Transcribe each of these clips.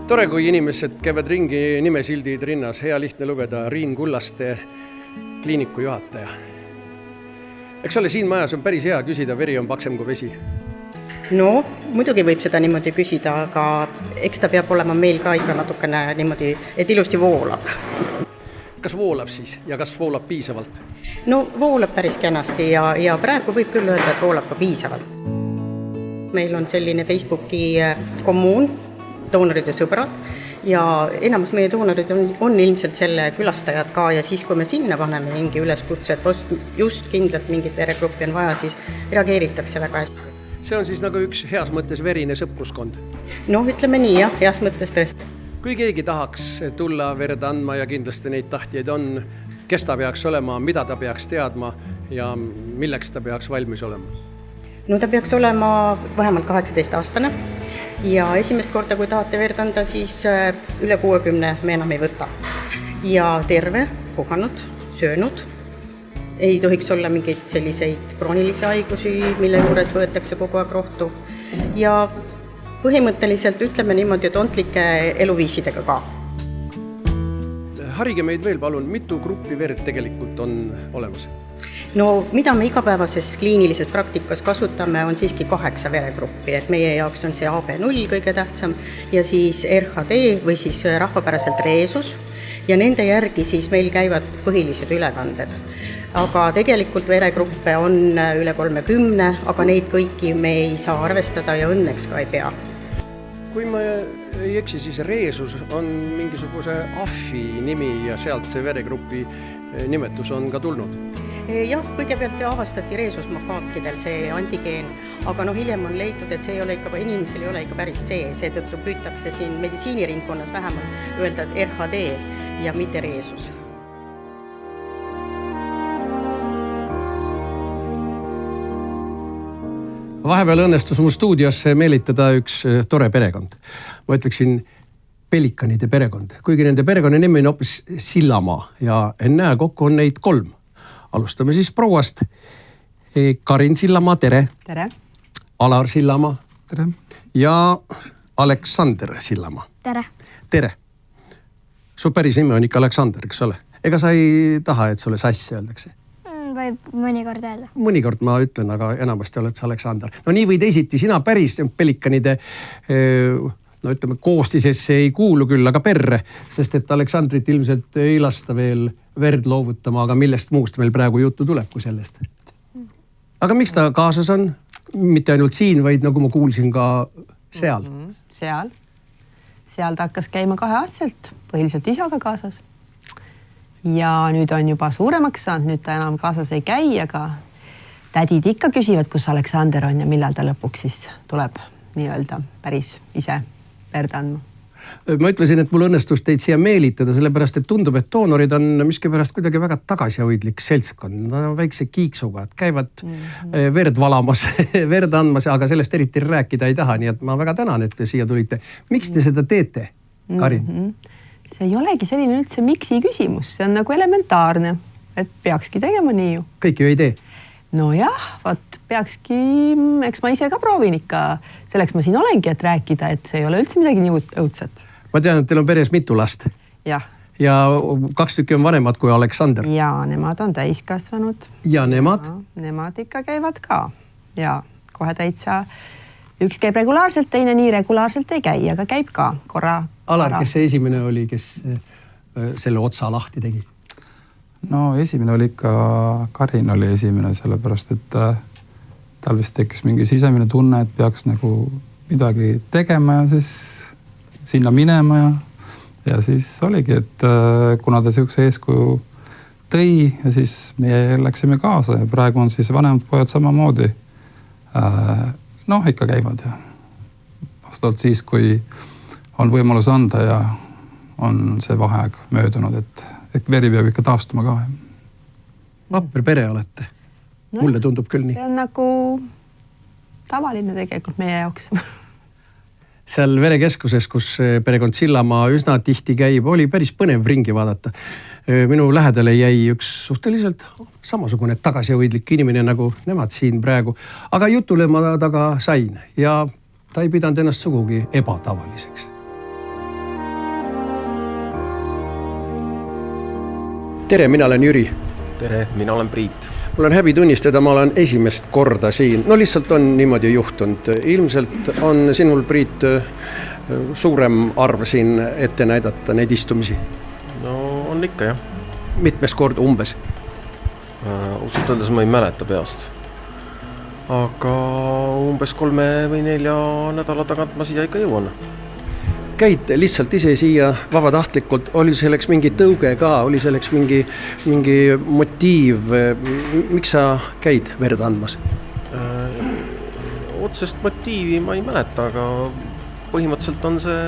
Tore, kui inimesed käivad ringi nimesildid rinnas, hea lihtne lugeda Riin Kullaste, kliiniku juhataja. Eks ole, siin majas on päris hea küsida, veri on paksem kui vesi. No, muidugi võib seda niimoodi küsida, aga eks ta peab olema meil ka ikka natukene niimoodi, et ilusti voolab. Kas voolab siis ja kas voolab piisavalt? No, voolab päris kenasti ja praegu võib küll öelda, et voolab ka piisavalt. Meil on selline Facebooki kommuun, doonorid ja sõbrad, ja enamus meie doonorid on ilmselt selle külastajad ka, ja siis, kui me sinna paneme mingi üleskutse, et just kindlalt mingit veregruppi on vaja, siis reageeritakse väga hästi. See on siis nagu üks heas mõttes verine sõpruskond? No, ütleme nii, jah, heas mõttes tõesti. Kui keegi tahaks tulla verd andma ja kindlasti neid tahtjaid on, kes ta peaks olema, mida ta peaks teadma ja milleks ta peaks valmis olema? No, ta peaks olema vähemalt 18-aastane. Ja esimest korda, kui tahate verd anda, siis üle 60 me enam ei võta. Ja terve, puhanud, söönud. Ei tohiks olla mingeid selliseid kroonilisi haigusi, mille juures võetakse kogu aeg rohtu. Ja põhimõtteliselt ütleme niimoodi, et ontlike eluviisidega ka. Harige meid veel palun, mitu gruppi verd tegelikult on olemas? No, mida me igapäevases kliinilises praktikas kasutame, on siiski 8 veregruppi, et meie jaoks on see AB0 kõige tähtsam ja siis RHD või siis rahvapäraselt reesus ja nende järgi siis meil käivad põhilised ülekanded. Aga tegelikult veregruppe on üle 30, aga neid kõiki me ei saa arvestada ja õnneks ka ei pea. Kui ma ei eksi, siis reesus on mingisuguse AFI nimi ja sealt see veregrupi nimetus on ka tulnud. Jah, kõigepealt avastati reesusmakaakidel see antigeen, aga hiljem on leitud, et see ei ole ikka, inimesel ei ole ikka päris see, seetõttu püütakse siin meditsiiniringkonnas vähemalt öelda, et RHD ja mitte reesus. Vahepeal õnnestus mul stuudiosse meelitada üks tore perekond. Ma ütleksin pelikanide perekond, kuigi nende perekonna nimi on hoopis Sillamaa ja ennäe kokku on neid 3. Alustame siis prouast. Karin Sillamaa, tere. Tere. Alar Sillamaa. Tere. Ja Aleksander Sillamaa. Tere. Tere. Su päris nimi on ikka Aleksander, eks ole? Ega sa ei taha, et sulle sassi öeldakse? Võib mõnikord öelda. Mõnikord ma ütlen, aga enamasti oled sa Aleksander. No nii või teisiti, sina päris pelikanide ütleme, koostisesse ei kuulu küll, aga perre, sest et Aleksandrit ilmselt ei lasta veel verd loovutama, aga millest muust meil praegu juttu tuleb kui sellest. Aga miks ta kaasas on? Mitte ainult siin, vaid nagu ma kuulsin ka seal. Seal ta hakkas käima 2-aastaselt, põhiliselt isaga kaasas. Ja nüüd on juba suuremaks saanud, nüüd ta enam kaasas ei käi, aga tädid ikka küsivad, kus Aleksander on ja millal ta lõpuks siis tuleb nii-öelda päris ise verd andma. Ma ütlesin, et mul õnnestus teid siia meelitada, sellepärast, et tundub, et doonorid on miskipärast kuidagi väga tagasihoidlik seltskond. Nad on väikse kiiksuga, et käivad verd valamas, verd andmas, aga sellest eriti rääkida ei taha. Nii et ma väga tänan, et te siia tulite. Miks te seda teete, Karin? See ei olegi selline üldse miksi küsimus. See on nagu elementaarne, et peakski tegema nii ju. Kõik ju ei tee. No jah, peakski, eks ma ise ka proovin ikka, selleks ma siin olengi, et rääkida, et see ei ole üldse midagi nii õudset. Ma tean, et teil on peres mitu last. Jah. Ja 2 tükki on vanemad kui Aleksander. Ja nemad on täiskasvanud. Ja nemad? Nemad ikka käivad ka. Ja kohe täitsa, üks käib regulaarselt, teine nii regulaarselt ei käi, aga käib ka korra. Alar, kes see esimene oli, kes selle otsa lahti tegi? No esimene oli ikka, Karin oli esimene, sellepärast, et tal vist tekkis mingi sisemine tunne, et peaks nagu midagi tegema ja siis sinna minema ja siis oligi, et kuna ta siukse eeskuju tõi ja siis meie läksime kaasa ja praegu on siis vanemad pojad samamoodi. Ikka käivad ja vastavalt siis, kui on võimalus anda ja on see vaheaeg möödunud, et veri peab ikka taastuma ka. Vapper pere olete. Mulle tundub küll nii. See on nagu tavaline tegelikult meie jaoks. Seal verekeskuses, kus perekond Sillamaa üsna tihti käib, oli päris põnev ringi vaadata. Minu lähedale jäi üks suhteliselt samasugune tagasihoidlik inimene nagu nemad siin praegu. Aga jutule ma taga sain ja ta ei pidanud ennast sugugi ebatavaliseks. Tere, mina olen Jüri. Tere, mina olen Priit. Mul on häbi tunnistada, ma olen esimest korda siin. No lihtsalt on niimoodi juhtunud. Ilmselt on sinul, Priit, suurem arv siin ette näidata neid istumisi. No on ikka, jah. Mitmes kord umbes? Ausalt öeldes ma ei mäleta peast. Aga umbes 3 või 4 nädala tagant ma siia ikka jõuan. Käid lihtsalt ise siia vabatahtlikult, oli selleks mingi tõuge ka, oli selleks mingi motiiv, miks sa käid verd andmas? Otsest motiivi ma ei mäleta, aga põhimõtteliselt on see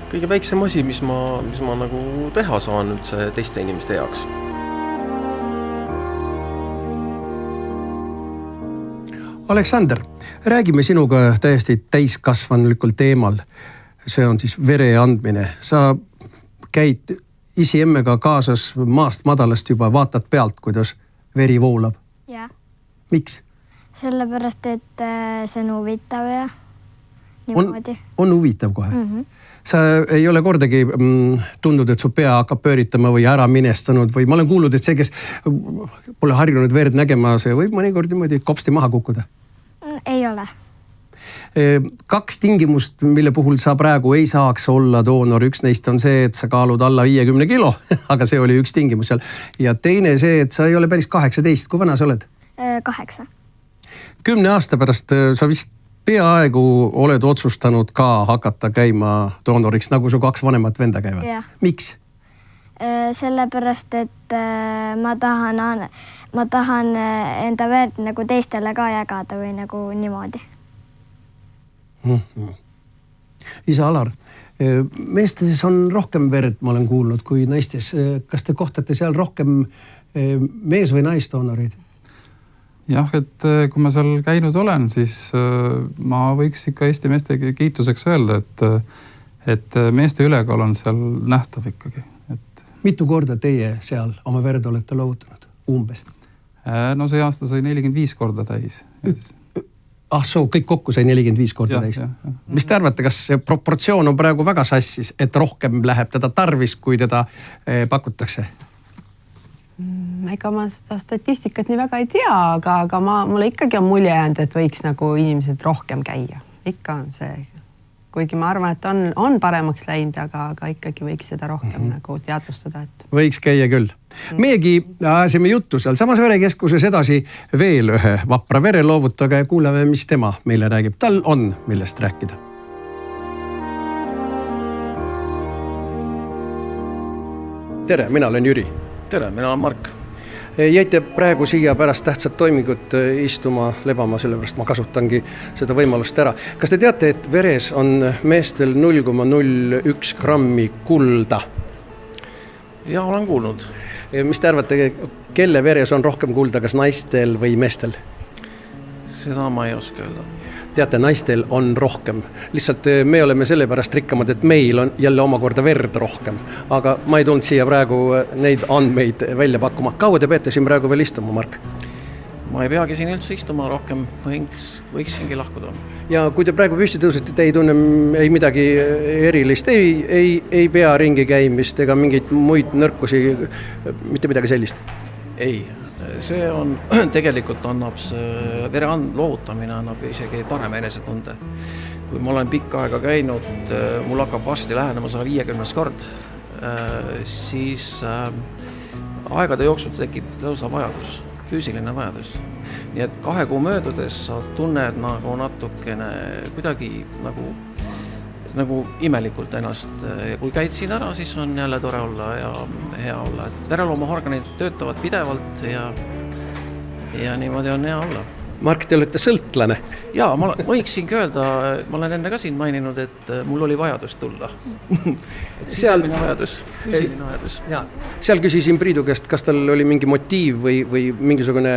kõige väiksem asi, mis ma nagu teha saan üldse teiste inimeste jaoks. Aleksander, räägime sinuga täiesti täiskasvanulikul teemal. See on siis vere andmine. Sa käid isiemmega kaasas maast madalast juba, vaatad pealt, kuidas veri voolab. Jah. Miks? Sellepärast, et see on huvitav ja niimoodi. On huvitav kohe? Sa ei ole kordagi tundnud, et su pea hakkab pööritama või ära minestanud või ma olen kuulnud, et see, kes pole harjunud verd nägema, see võib mõnikord niimoodi kopsti maha kukkuda? Ei ole. 2 tingimust, mille puhul sa praegu ei saaks olla doonor. Üks neist on see, et sa kaalud alla 50 kilo, aga see oli üks tingimus seal. Ja teine see, et sa ei ole päris 18. Kui vana sa oled? 8. 10 aasta pärast sa vist peaaegu oled otsustanud ka hakata käima doonoriks, nagu su 2 vanemat venda käivad. Ja. Miks? Sellepärast, et ma tahan enda verd nagu teistele ka jagada või nagu niimoodi. Isa Alar, meestes on rohkem verd, ma olen kuulnud, kui naistes. Kas te kohtate seal rohkem mees- või naisdoonoreid? Jah, et kui ma seal käinud olen, siis ma võiks ikka Eesti meeste kiituseks öelda, et meeste ülekaal on seal nähtav ikkagi. Mitu korda teie seal oma verd olete loovutanud? Umbes? No see aasta sai 45 korda täis. Kõik kokku sai 45 korda täis. Mis te arvate, kas see proportsioon on praegu väga sassis, et rohkem läheb teda tarvis, kui teda pakutakse? Ega ma seda statistikat nii väga ei tea, aga mulle ikkagi on mulje jäänud, et võiks nagu inimesed rohkem käia. Ikka on see. Kuigi ma arvan, et on paremaks läinud, aga ikkagi võiks seda rohkem nagu teadvustada. Võiks käia küll. Meiegi ajasime juttu seal samas verekeskuses edasi veel ühe vapra vereloovutaga ja kuuleme, mis tema meile räägib. Tal on millest rääkida. Tere, mina olen Jüri. Tere, mina olen Mark. Jäite praegu siia pärast tähtsat toimingut istuma, lebama, sellepärast ma kasutangi seda võimalust ära. Kas te teate, et veres on meestel 0,01 grammi kulda? Ja olen kuulnud. Mis te arvate, kelle veres on rohkem kulda, kas naistel või meestel? Seda ma ei oska öelda. Teate, naistel on rohkem. Lihtsalt me oleme sellepärast rikkamad, et meil on jälle omakorda verd rohkem. Aga ma ei tulnud siia praegu neid andmeid välja pakkuma. Kaua te peate siin praegu veel istuma, Mark? Ma ei peagi siin üldse istuma rohkem, võiksingi lahkuda. Ja kui te praegu püsti tõusete, te ei tunne ei midagi erilist, ei pea ringi käimist ega mingeid muid nõrkusi, mitte midagi sellist? Ei, see on, tegelikult annab see vere loovutamine annab isegi parem enesetunde. Kui ma olen pikka aega käinud, mul hakkab varsti lähenema 150 kord, siis aegade jooksul tekib lausa vajadus, füüsiline vajadus. Nii et 2 kuu möödudes sa tunned nagu natukene kuidagi nagu imelikult ennast. Ja kui käid siin ära, siis on jälle tore olla ja hea olla. Et vereloomahorganid töötavad pidevalt ja niimoodi on hea olla. Mark, te olete sõltlane. Jaa, ma võiksingi öelda, ma olen enne ka siin maininud, et mul oli vajadus tulla. Sisemine vajadus, füüsiline vajadus. Seal küsisin Priidu käest, kas tal oli mingi motiiv või mingisugune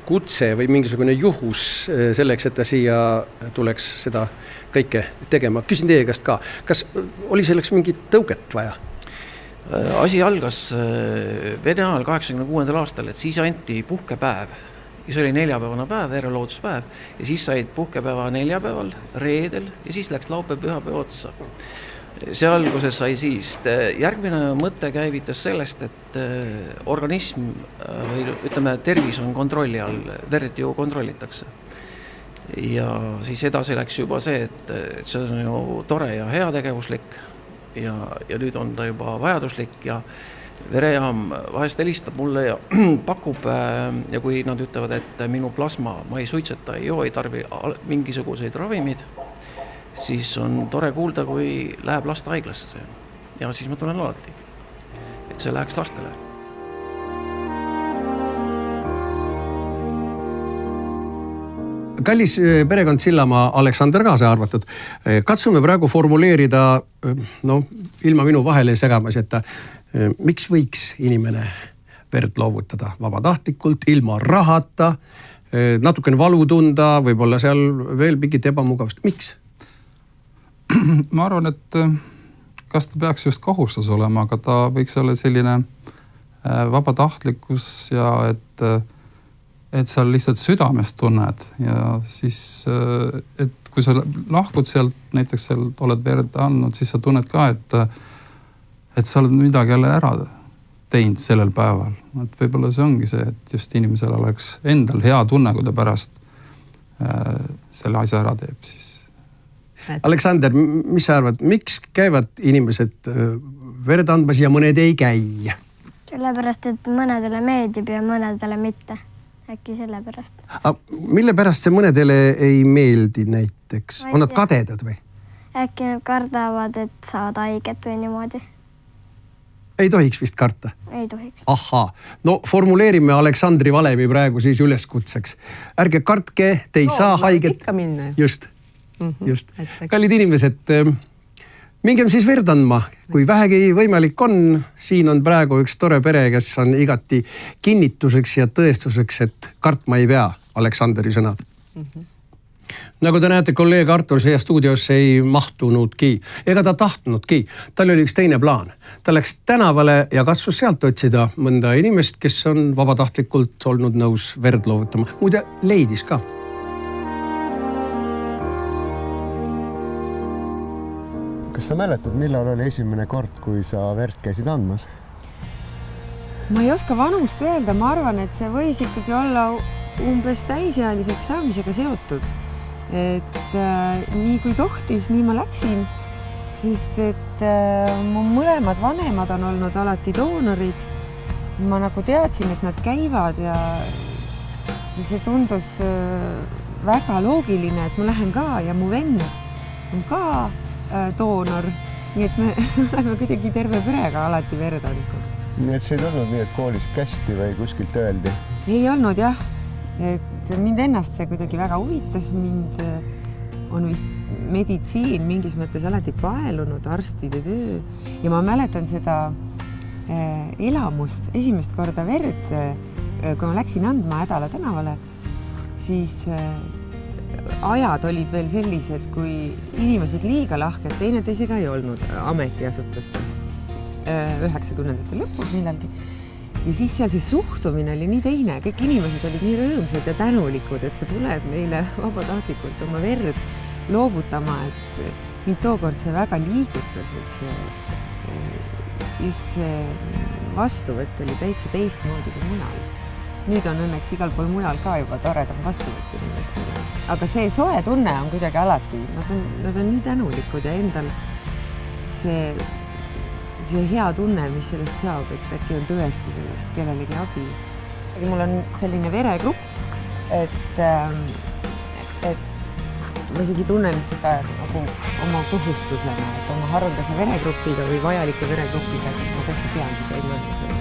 kutse või mingisugune juhus selleks, et ta siia tuleks seda kõike tegema. Küsin teie käest ka, kas oli selleks mingi tõuget vaja? Asi algas Vene ajal 86. aastal, et siis anti puhkepäev. Ja see oli 4-päevane päev, vereloovutuspäev ja siis said puhkepäeva 4 päeval, reedel ja siis läks laupäev pühapäev otsa. see alguses sai siis. Järgmine mõte käivitas sellest, et organism või ütleme, tervis on kontrolli all, verd ju kontrollitakse. Ja siis edasi läks juba see, et see on ju tore ja heategevuslik ja nüüd on ta juba vajaduslik ja verejaam vahest helistab mulle ja pakub ja kui nad ütlevad, et minu plasma, ma ei suitseta, ei joo, ei tarvi mingisuguseid ravimid, siis on tore kuulda, kui läheb laste haiglasse see. Ja siis ma tulen alati, et see läheks lastele. Kallis perekond Sillamaa, Aleksander kaasa arvatud. Katsume praegu formuleerida, ilma minu vahele segamaseta, miks võiks inimene verd loovutada vabatahtlikult, ilma rahata, natukene valu tunda, võib-olla seal veel mingit ebamugavust. Miks? Ma arvan, et kas ta peaks just kohustus olema, aga ta võiks olla selline vabatahtlikkus ja et sa lihtsalt südamest tunned ja siis, et kui sa lahkud sealt, näiteks seal oled verd andnud, siis sa tunned ka, et sa oled midagi jälle ära teinud sellel päeval. Et võib-olla see ongi see, et just inimesel oleks endal hea tunne, kui ta pärast selle asja ära teeb siis. Aleksander, mis sa arvad, miks käivad inimesed verd andmas ja mõned ei käi? Sellepärast, et mõnedele meeldib ja mõnedele mitte. Äkki sellepärast. Mille pärast see mõnedele ei meeldi näiteks? On nad kadedad või? Äkki nad kardavad, et saavad haiget või niimoodi. Ei tohiks vist karta? Ei tohiks. Ahaa, no formuleerime Aleksandri valemi praegu siis üleskutseks. Ärge kartke, te ei saa haiget. Ikka minna. Just. Kallid inimesed, mingem siis verd andma, kui vähegi võimalik on. Siin on praegu üks tore pere, kes on igati kinnituseks ja tõestuseks, et kartma ei pea, Aleksandri sõnad. Nagu te näete, kolleeg Artur siia stuudiosse ei mahtunudki, ega ta tahtnudki. Tal oli üks teine plaan. Ta läks tänavale ja katsus sealt otsida mõnda inimest, kes on vabatahtlikult olnud nõus verd loovutama. Muide, leidis ka. Kas sa mäletad, millal oli esimene kord, kui sa verd käisid andmas? Ma ei oska vanust öelda, ma arvan, et see võis ikkagi olla umbes täisealiseks saamisega seotud. Et nii kui tohtis, nii ma läksin, sest et mu mõlemad vanemad on olnud alati doonorid. Ma nagu teadsin, et nad käivad ja see tundus väga loogiline, et ma lähen ka ja mu vend on ka doonor, nii et me oleme kuidagi terve perega alati verd andnud. Nii et see ei olnud nii, et koolist kästi või kuskilt öeldi? Ei olnud jah, et mind ennast see kuidagi väga huvitas, mind on vist meditsiin mingis mõttes alati paelunud, arstide töö ja ma mäletan seda elamust esimest korda verd, kui ma läksin andma Hädala tänavale, siis ajad olid veel sellised, kui inimesed liiga lahked, teineteisega ei olnud ametiasutustes 90ndate lõpus millalgi. Ja siis seal see suhtumine oli nii teine, kõik inimesed olid nii rõõmsad ja tänulikud, et sa tuled meile vabatahtlikult oma verd loovutama, et mind tookord see väga liigutas, et just see vastuvõtt oli täitsa teistmoodi kui mujal. Nüüd on õnneks igal pool mujal ka juba toredam vastuvõtt inimestele. Aga see soe tunne on kuidagi alati, nad on nii tänulikud ja endal see hea tunne, mis sellest saab, et äkki on tõesti sellest kellelegi abi. Mul on selline veregrupp, et ma isegi tunnen seda nagu oma kohustusena, et oma haruldase veregrupiga või vajalike veregrupiga, siis ma tõesti pean seda ilma.